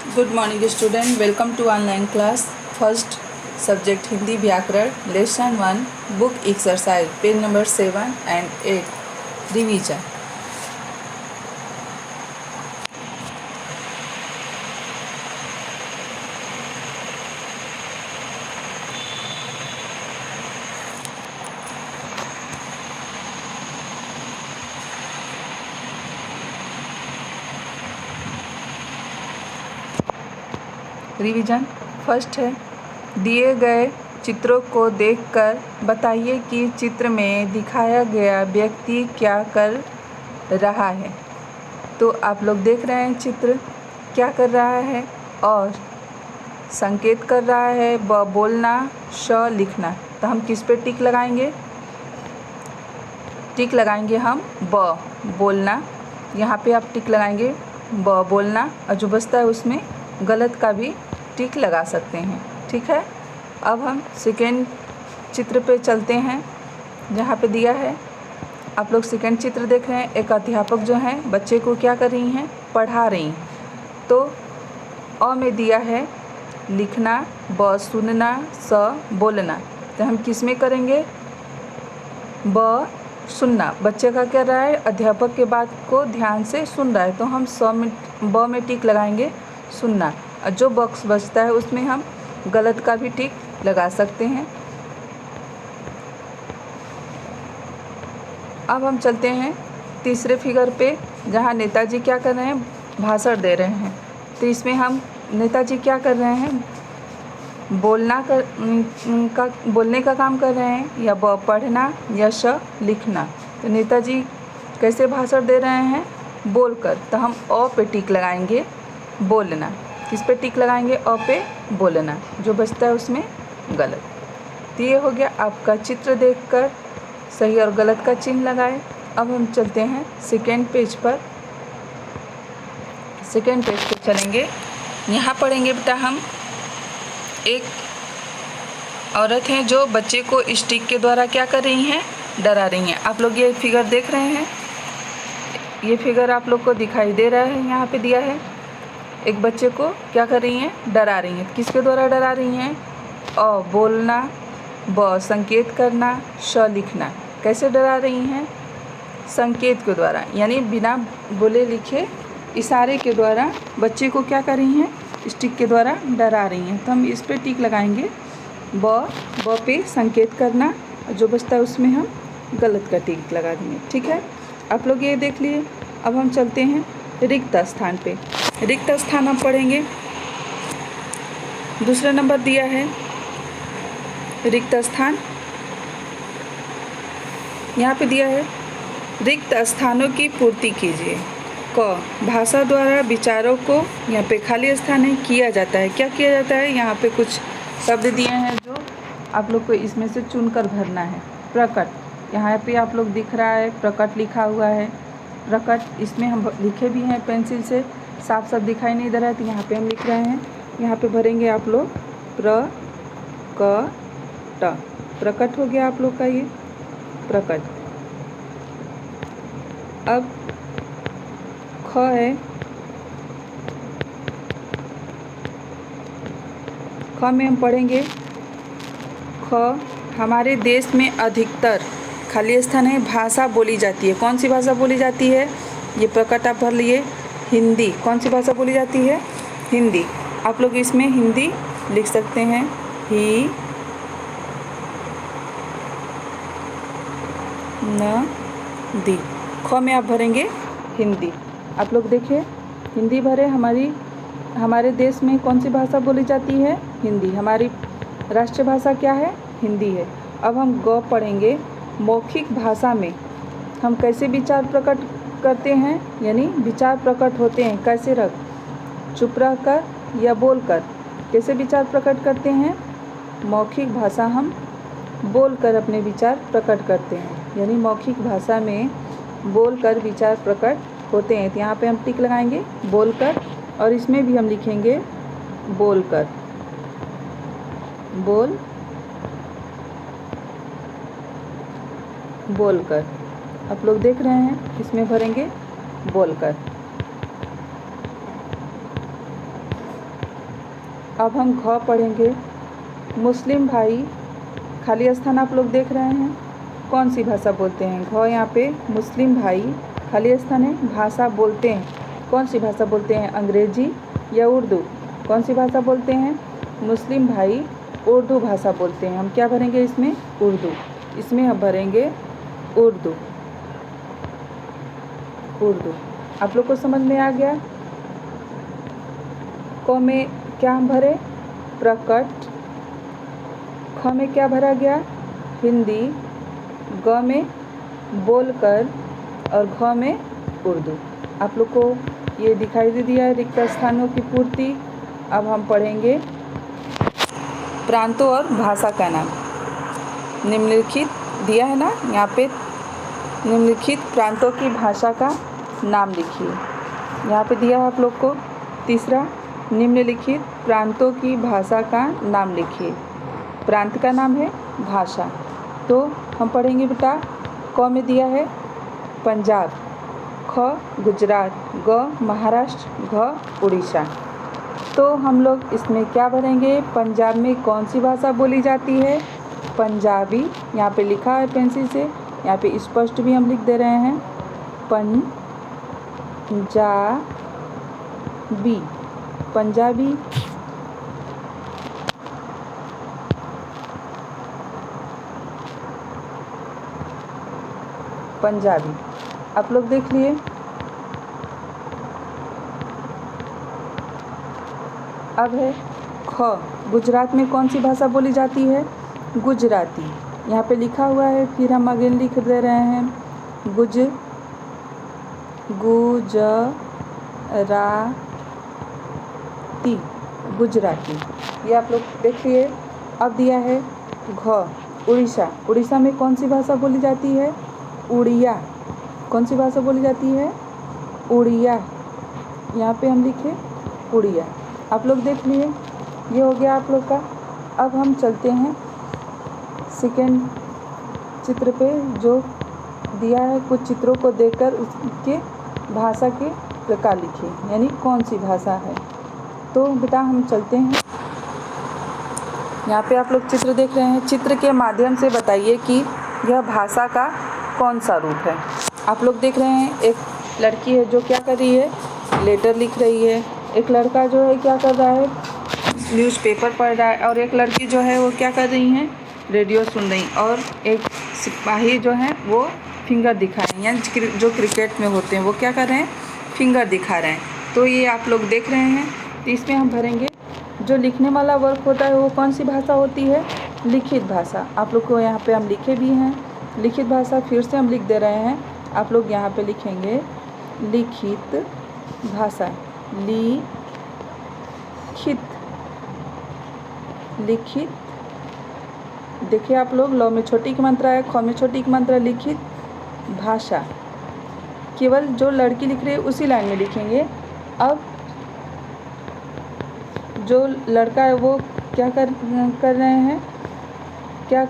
Good morning student, welcome to online class. First subject Hindi व्याकरण, lesson 1, book exercise, page number 7 and 8, revision. Revision first है, दिए गए चित्रों को देखकर बताइए कि चित्र में दिखाया गया व्यक्ति क्या कर रहा है। तो आप लोग देख रहे हैं चित्र क्या कर रहा है और संकेत कर रहा है ब बोलना, श लिखना। तो हम किस पे टिक लगाएंगे? टिक लगाएंगे हम ब बोलना। यहाँ पे आप टिक लगाएंगे ब बोलना और जो बचता है उसमें गलत का भी टिक लगा सकते हैं। ठीक है, अब हम सेकेंड चित्र पे चलते हैं जहाँ पे दिया है। आप लोग सेकेंड चित्र देख रहे हैं, एक अध्यापक जो हैं बच्चे को क्या कर रही हैं? पढ़ा रही हैं। तो अ में दिया है लिखना, ब सुनना, स बोलना। तो हम किस में करेंगे? ब सुनना। बच्चे का क्या रहा है? अध्यापक के बात को ध्यान से सुन रहा है, तो हम ब में टिक लगाएंगे सुनना। और जो बॉक्स बचता है उसमें हम गलत का भी टिक लगा सकते हैं। अब हम चलते हैं तीसरे फिगर पे जहाँ नेताजी क्या कर रहे हैं? भाषण दे रहे हैं। तो इसमें हम नेताजी क्या कर रहे हैं? बोलने का काम कर रहे हैं, या ब पढ़ना या श लिखना। तो नेताजी कैसे भाषण दे रहे हैं? बोलकर। तो हम अ पे टिक लगाएंगे बोलना। किस पे टिक लगाएंगे? अ पे बोलना। जो बचता है उसमें गलत। तो ये हो गया आपका चित्र देखकर सही और गलत का चिन्ह लगाए। अब हम चलते हैं सेकेंड पेज पर। सेकेंड पेज पे चलेंगे, यहाँ पढ़ेंगे बेटा हम एक औरत हैं जो बच्चे को स्टिक के द्वारा क्या कर रही हैं? डरा रही हैं। आप लोग ये फिगर देख रहे हैं, ये फिगर आप लोग को दिखाई दे रहा है। यहाँ पे दिया है एक बच्चे को क्या कर रही हैं? डरा रही हैं। किसके द्वारा डरा रही हैं? अ बोलना, ब संकेत करना, श लिखना। कैसे डरा रही हैं? संकेत के द्वारा, यानी बिना बोले लिखे इशारे के द्वारा बच्चे को क्या कर रही हैं? स्टिक के द्वारा डरा रही हैं। तो हम इस पे टिक लगाएंगे ब पे संकेत करना, जो बचता है उसमें हम गलत का टिक लगा देंगे। ठीक है, आप लोग ये देख लिए। अब हम चलते हैं रिक्त स्थान पे। रिक्त स्थान हम पढ़ेंगे, दूसरा नंबर दिया है रिक्त स्थान। यहाँ पे दिया है रिक्त स्थानों की पूर्ति कीजिए। क भाषा द्वारा विचारों को, यहाँ पे खाली स्थान है, किया जाता है। क्या किया जाता है? यहाँ पे कुछ शब्द दिए हैं जो आप लोग को इसमें से चुनकर भरना है। प्रकट, यहाँ पे आप लोग दिख रहा है प्रकट लिखा हुआ है। प्रकट इसमें हम लिखे भी हैं पेंसिल से, साफ साफ दिखाई नहीं दे रहा है, तो यहाँ पे हम लिख रहे हैं। यहाँ पे भरेंगे आप लोग ट। प्रकट हो गया आप लोग का ये प्रकट। अब ख है, ख में हम पढ़ेंगे ख हमारे देश में अधिकतर खाली स्थान है भाषा बोली जाती है। कौन सी भाषा बोली जाती है? ये प्रकट आप भर लिए हिंदी। कौन सी भाषा बोली जाती है? हिंदी। आप लोग इसमें हिंदी लिख सकते हैं, ही न दी। ख में आप भरेंगे हिंदी। आप लोग देखिए हिंदी भरे। हमारे देश में कौन सी भाषा बोली जाती है? हिंदी। हमारी राष्ट्रीय भाषा क्या है? हिंदी है। अब हम ग पढ़ेंगे। मौखिक भाषा में हम कैसे विचार प्रकट करते हैं, यानी विचार प्रकट होते हैं कैसे? रख चुप रह कर या बोल कर। कैसे विचार प्रकट करते हैं? मौखिक भाषा हम बोल कर अपने विचार प्रकट करते हैं, यानी मौखिक भाषा में बोल कर विचार प्रकट होते हैं। तो यहाँ पे हम टिक लगाएंगे बोल कर, और इसमें भी हम लिखेंगे बोल कर। बोल कर। आप लोग देख रहे हैं, इसमें भरेंगे बोल कर। अब हम घ पढ़ेंगे। मुस्लिम भाई, खाली स्थान आप लोग देख रहे हैं, कौन सी भाषा बोलते हैं? घ यहाँ पे मुस्लिम भाई, खाली स्थान है, भाषा बोलते हैं, कौन सी भाषा बोलते हैं? अंग्रेजी या उर्दू? कौन सी भाषा बोलते हैं? मुस्लिम भाई उर्दू भाषा बोलते हैं। हम क्या भरेंगे इसमें? उर्दू। इसमें हम भरेंगे उर्दू। उर्दू आप लोग को समझ में आ गया? क में क्या हम भरे? प्रकट। ख में क्या भरा गया? हिंदी। ग में बोलकर और घ में उर्दू। आप लोग को ये दिखाई दे दिया है रिक्त स्थानों की पूर्ति। अब हम पढ़ेंगे प्रांतों और भाषा का नाम। निम्नलिखित दिया है ना यहाँ पे, निम्नलिखित प्रांतों की भाषा का नाम लिखिए। यहाँ पे दिया है आप लोग को तीसरा, निम्नलिखित प्रांतों की भाषा का नाम लिखिए। प्रांत का नाम है भाषा, तो हम पढ़ेंगे बेटा। क में दिया है पंजाब, ख गुजरात, ग महाराष्ट्र, घ उड़ीसा। तो हम लोग इसमें क्या भरेंगे? पंजाब में कौन सी भाषा बोली जाती है? पंजाबी। यहाँ पे लिखा है पेंसिल से, यहाँ पे स्पष्ट भी हम लिख दे रहे हैं, पंजाबी। पंजाबी। पंजाबी आप लोग देख लिए। अब है ख, गुजरात में कौन सी भाषा बोली जाती है? गुजराती। यहाँ पे लिखा हुआ है, फिर हम अगेन लिख दे रहे हैं, गुजराती। गुजराती ये आप लोग देखिए। अब दिया है घ, उड़ीसा। उड़ीसा में कौन सी भाषा बोली जाती है? उड़िया। कौन सी भाषा बोली जाती है? उड़िया। यहाँ पे हम लिखे उड़िया। आप लोग देख लिए, ये हो गया आप लोग का। अब हम चलते हैं सेकेंड चित्र पे, जो दिया है कुछ चित्रों को देखकर उसके भाषा के प्रकार लिखिए, यानी कौन सी भाषा है। तो बेटा हम चलते हैं, यहाँ पे आप लोग चित्र देख रहे हैं। चित्र के माध्यम से बताइए कि यह भाषा का कौन सा रूप है। आप लोग देख रहे हैं, एक लड़की है जो क्या कर रही है? लेटर लिख रही है। एक लड़का जो है क्या कर रहा है? न्यूज़पेपर पढ़ रहा है। और एक लड़की जो है वो क्या कर रही हैं? रेडियो सुन रही। और एक सिपाही जो है वो फिंगर दिखा रहे हैं, यानी जो क्रिकेट में होते हैं वो क्या कर रहे हैं? फिंगर दिखा रहे हैं। तो ये आप लोग देख रहे हैं। तो इसमें हम भरेंगे, जो लिखने वाला वर्क होता है वो कौन सी भाषा होती है? लिखित भाषा। आप लोग को यहाँ पे हम लिखे भी हैं लिखित भाषा, फिर से हम लिख दे रहे हैं। आप लोग यहाँ पे लिखेंगे लिखित भाषा। लिखित। देखिए आप लोग, ल में छोटी की मात्रा है, ख में छोटी की मात्रा, लिखित भाषा। केवल जो लड़की लिख रही है उसी लाइन में लिखेंगे। अब जो लड़का है वो क्या कर रहे हैं? क्या?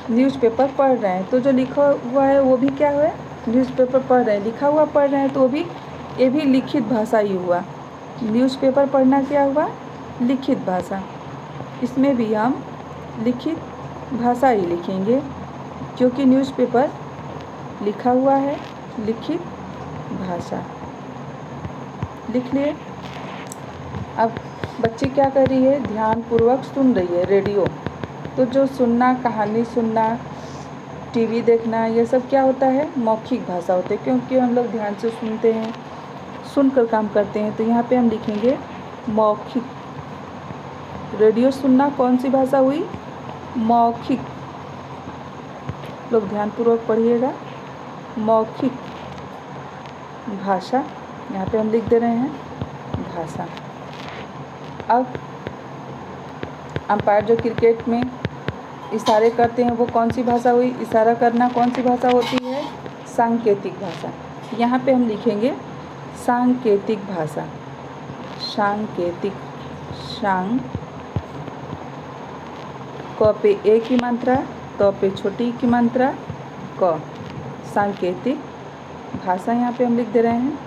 न्यूज़पेपर पढ़ रहे हैं। तो जो लिखा हुआ है वो भी क्या है? न्यूज़पेपर पढ़ रहे हैं। लिखा हुआ पढ़ रहे हैं तो ये भी लिखित भाषा ही हुआ। न्यूज़पेपर पढ़ना क्या हुआ? लिखित भाषा। इसमें भी हम लिखित भाषा ही लिखेंगे, क्योंकि न्यूज़पेपर लिखा हुआ है। लिखित भाषा लिख लिए। अब बच्ची क्या कर रही है? ध्यानपूर्वक सुन रही है रेडियो। तो जो सुनना, कहानी सुनना, टीवी देखना, ये सब क्या होता है? मौखिक भाषा होते हैं, क्योंकि हम लोग ध्यान से सुनते हैं, सुनकर काम करते हैं। तो यहाँ पे हम लिखेंगे मौखिक। रेडियो सुनना कौन सी भाषा हुई? मौखिक। लोग ध्यानपूर्वक पढ़िएगा, मौखिक भाषा। यहाँ पे हम लिख दे रहे हैं भाषा। अब अंपायर जो क्रिकेट में इशारे करते हैं वो कौन सी भाषा हुई? इशारा करना कौन सी भाषा होती है? सांकेतिक भाषा। यहाँ पे हम लिखेंगे सांकेतिक भाषा। सांकेतिक। क पे ए की मात्रा, त पे छोटी की मात्रा, क। सांकेतिक भाषा यहाँ पे हम लिख दे रहे हैं।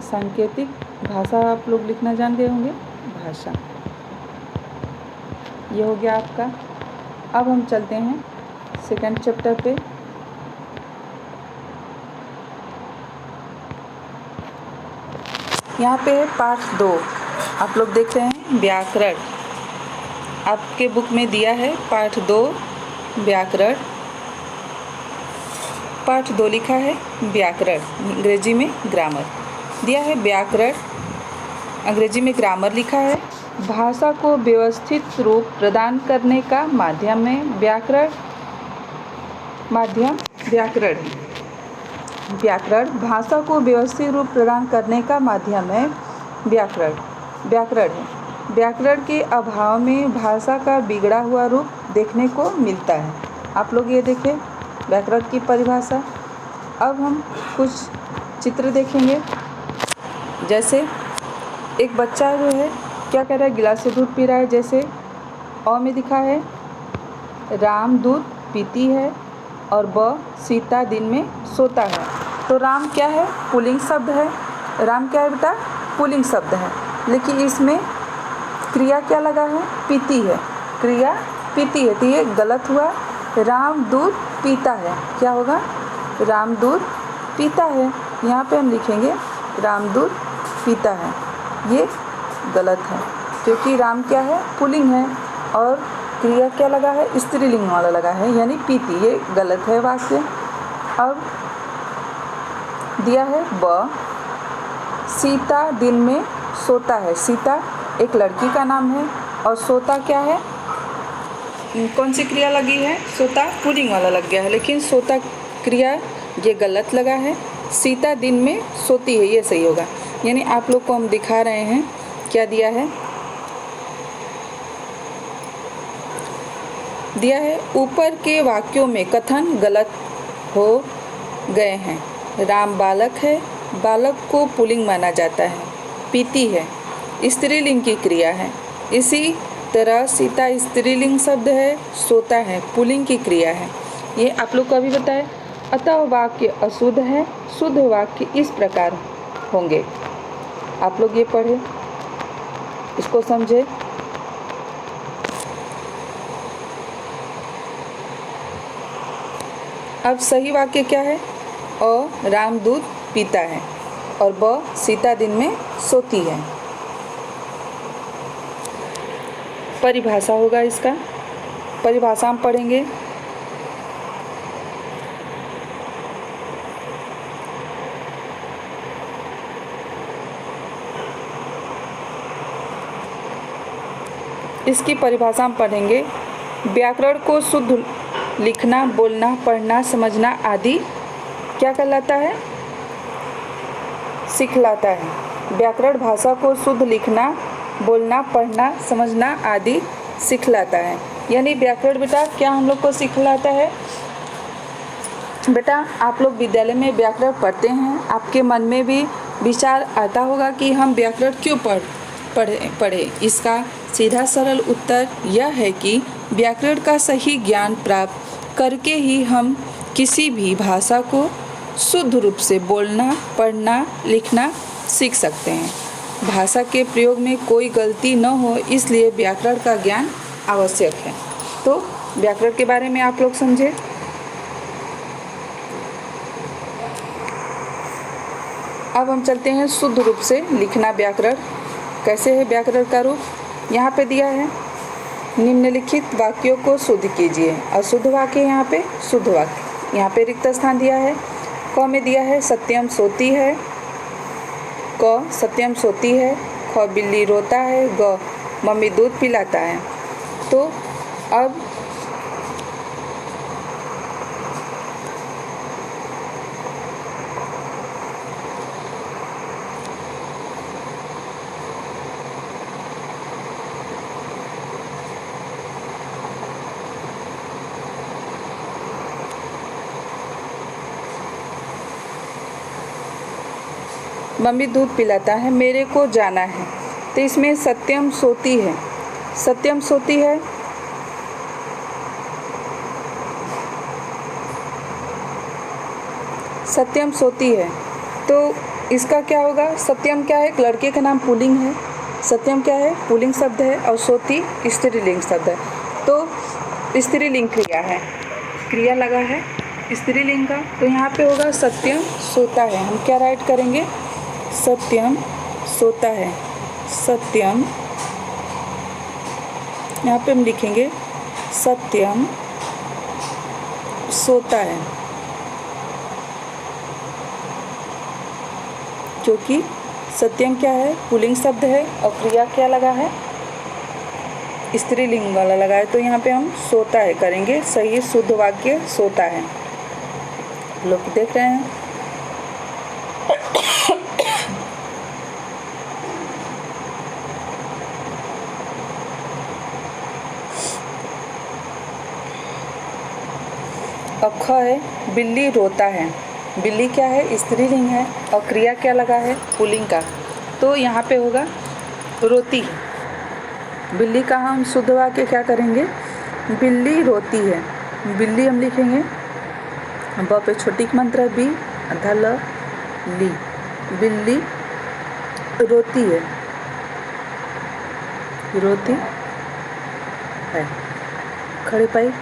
सांकेतिक भाषा आप लोग लिखना जान गए होंगे, भाषा। ये हो गया आपका। अब हम चलते हैं सेकंड चैप्टर पे। यहाँ पे पाठ 2 आप लोग देख रहे हैं, व्याकरण। आपके बुक में दिया है पाठ 2 व्याकरण। पाठ 2 लिखा है व्याकरण, अंग्रेजी में ग्रामर दिया है। व्याकरण अंग्रेजी में ग्रामर लिखा है। भाषा को व्यवस्थित रूप प्रदान करने का माध्यम है व्याकरण। माध्यम व्याकरण है। व्याकरण भाषा को व्यवस्थित रूप प्रदान करने का माध्यम है व्याकरण। व्याकरण है। व्याकरण के अभाव में भाषा का बिगड़ा हुआ रूप देखने को मिलता है। आप लोग ये देखें व्याकरण की परिभाषा। अब हम कुछ चित्र देखेंगे। जैसे एक बच्चा जो है क्या कर रहा है, गिलास से दूध पी रहा है। जैसे अ में दिखा है राम दूध पीती है, और ब सीता दिन में सोता है। तो राम क्या है, पुल्लिंग शब्द है। राम क्या है बेटा, पुल्लिंग शब्द है, लेकिन इसमें क्रिया क्या लगा है, पीती है। क्रिया पीती है, तो ये गलत हुआ। राम दूध पीता है, क्या होगा, राम दूध पीता है। यहाँ पे हम लिखेंगे राम दूध पीता है, ये गलत है, क्योंकि राम क्या है, पुल्लिंग है, और क्रिया क्या लगा है, स्त्रीलिंग वाला लगा है, यानी पीती। ये गलत है वाक्य। अब दिया है ब सीता दिन में सोता है। सीता एक लड़की का नाम है, और सोता क्या है, कौन सी क्रिया लगी है, सोता पुल्लिंग वाला लग गया है, लेकिन सोता क्रिया ये गलत लगा है। सीता दिन में सोती है, ये सही होगा। यानी आप लोग को हम दिखा रहे हैं क्या दिया है, दिया है ऊपर के वाक्यों में कथन गलत हो गए हैं। राम बालक है, बालक को पुल्लिंग माना जाता है। पीती है स्त्रीलिंग की क्रिया है। इसी तरह सीता स्त्रीलिंग शब्द है, सोता है पुल्लिंग की क्रिया है। ये आप लोग को अभी बताया। अतः वाक्य अशुद्ध है, शुद्ध वाक्य इस प्रकार होंगे। आप लोग ये पढ़े, इसको समझे। अब सही वाक्य क्या है, अ राम दूध पीता है, और ब सीता दिन में सोती है। परिभाषा होगा इसका, परिभाषा हम पढ़ेंगे। इसकी परिभाषा हम पढ़ेंगे। व्याकरण को शुद्ध लिखना, बोलना, पढ़ना, समझना आदि क्या कहलाता है, सिखलाता है। व्याकरण भाषा को शुद्ध लिखना, बोलना, पढ़ना, समझना आदि सिखलाता है। यानी व्याकरण बेटा क्या हम लोग को सिखलाता है। बेटा आप लोग विद्यालय में व्याकरण पढ़ते हैं, आपके मन में भी विचार आता होगा कि हम व्याकरण क्यों पढ़े। इसका सीधा सरल उत्तर यह है कि व्याकरण का सही ज्ञान प्राप्त करके ही हम किसी भी भाषा को शुद्ध रूप से बोलना, पढ़ना, लिखना सीख सकते हैं। भाषा के प्रयोग में कोई गलती न हो, इसलिए व्याकरण का ज्ञान आवश्यक है। तो व्याकरण के बारे में आप लोग समझे। अब हम चलते हैं शुद्ध रूप से लिखना व्याकरण। कैसे है व्याकरण का रूप, यहाँ पे दिया है। निम्नलिखित वाक्यों को शुद्ध कीजिए। अशुद्ध वाक्य यहाँ पे, शुद्ध वाक्य यहाँ पे रिक्त स्थान दिया है। क में दिया है सत्यम सोती है, क सत्यम सोती है। ख बिल्ली रोता है। ग मम्मी दूध पिलाता है। तो अब मम्मी दूध पिलाता है, मेरे को जाना है। तो इसमें सत्यम सोती है, सत्यम सोती है। सत्यम सोती है, तो इसका क्या होगा? सत्यम क्या है? एक लड़के का नाम पुल्लिंग है। सत्यम क्या है? पुल्लिंग शब्द है और सोती स्त्रीलिंग शब्द है। तो स्त्रीलिंग क्रिया है, क्रिया लगा है स्त्रीलिंग का। तो यहाँ पे होगा सत्यम सोता है। हम क्या राइट करेंगे? सत्यम सोता है। सत्यम, यहाँ पे हम लिखेंगे सत्यम सोता है, क्योंकि सत्यम क्या है? पुल्लिंग शब्द है और क्रिया क्या लगा है? स्त्रीलिंग वाला लगा है। तो यहाँ पे हम सोता है करेंगे। सही शुद्ध वाक्य सोता है। लोग देख रहे हैं। अब ख है बिल्ली रोता है। बिल्ली क्या है? स्त्रीलिंग है और क्रिया क्या लगा है? पुल्लिंग का। तो यहाँ पे होगा रोती। बिल्ली का हम शुद्ध वाक्य क्या करेंगे? बिल्ली रोती है। बिल्ली हम लिखेंगे ब पे छोटी मात्रा बी, धल ली। बिल्ली रोती है, रोती है। खड़ी पाई।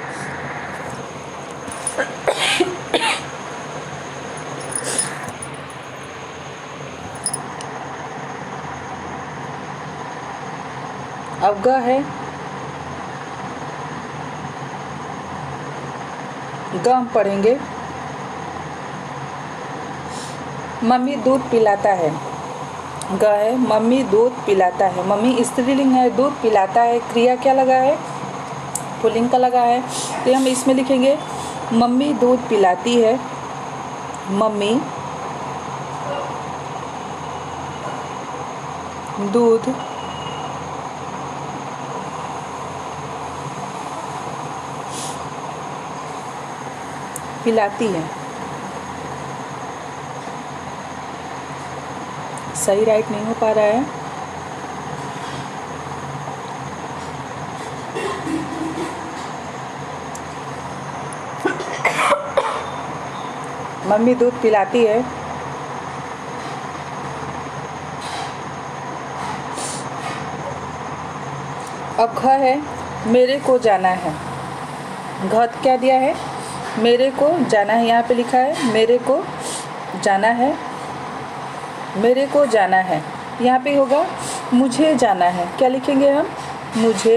अब ग है, ग हम पढ़ेंगे मम्मी दूध पिलाता है। ग है मम्मी दूध पिलाता है। मम्मी स्त्रीलिंग है, दूध पिलाता है, क्रिया क्या लगा है? पुल्लिंग का लगा है। तो हम इसमें लिखेंगे मम्मी दूध पिलाती है। मम्मी दूध पिलाती है। सही राइट नहीं हो पा रहा है। मम्मी दूध पिलाती है। अब घ है मेरे को जाना है। घ क्या दिया है? मेरे को जाना है। यहाँ पे लिखा है मेरे को जाना है। मेरे को जाना है। यहाँ पे होगा मुझे जाना है। क्या लिखेंगे हम? मुझे।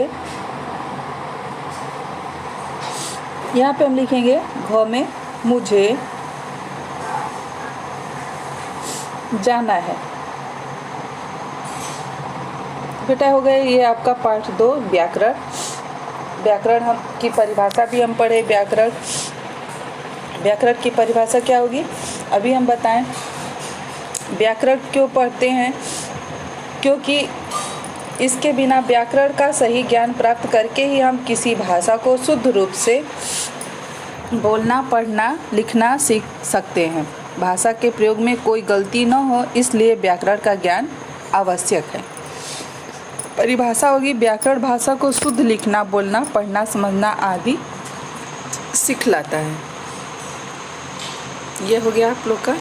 यहाँ पे हम लिखेंगे घ में मुझे जाना है। बेटा हो गए ये आपका पार्ट 2 व्याकरण। व्याकरण हम की परिभाषा भी हम पढ़े। व्याकरण की परिभाषा क्या होगी अभी हम बताएं। व्याकरण क्यों पढ़ते हैं? क्योंकि इसके बिना व्याकरण का सही ज्ञान प्राप्त करके ही हम किसी भाषा को शुद्ध रूप से बोलना, पढ़ना, लिखना सीख सकते हैं। भाषा के प्रयोग में कोई गलती न हो, इसलिए व्याकरण का ज्ञान आवश्यक है। परिभाषा होगी व्याकरण भाषा को शुद्ध लिखना, बोलना, पढ़ना, समझना आदि सिखलाता है। ये हो गया आप लोग का